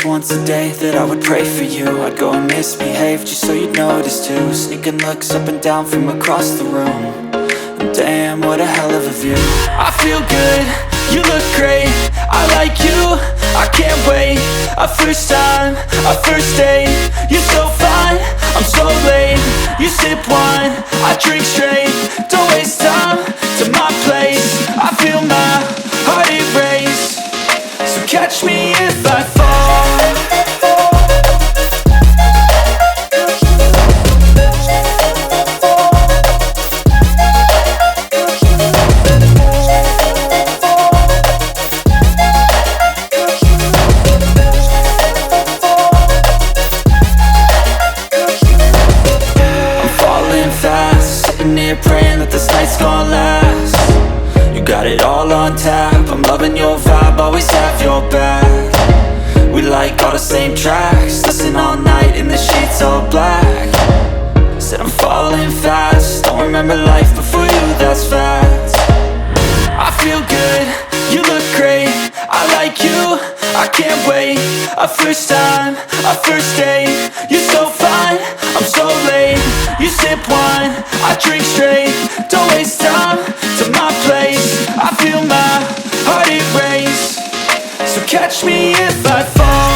once a day that I would pray for you. I'd go and misbehave just so you'd notice too. Sneaking looks up and down from across the room. And damn, what a hell of a view. I feel good, you look great, I like you, I can't wait. A first time, a first date, you're so fine, I'm so late. You sip wine, I drink straight. Don't waste time to my place. I feel my heart erase. So catch me if I fall. Praying that this night's gonna last. You got it all on tap, I'm loving your vibe, always have your back. We like all the same tracks, listen all night in the sheets all black. Said I'm falling fast, don't remember life before you, that's fact. I feel good, you look great, I like you, I can't wait. A first time, a first date, you're so fine, I'm so late. You sip wine, I drink straight. Don't waste time to my place. I feel my heart erase. So catch me if I fall.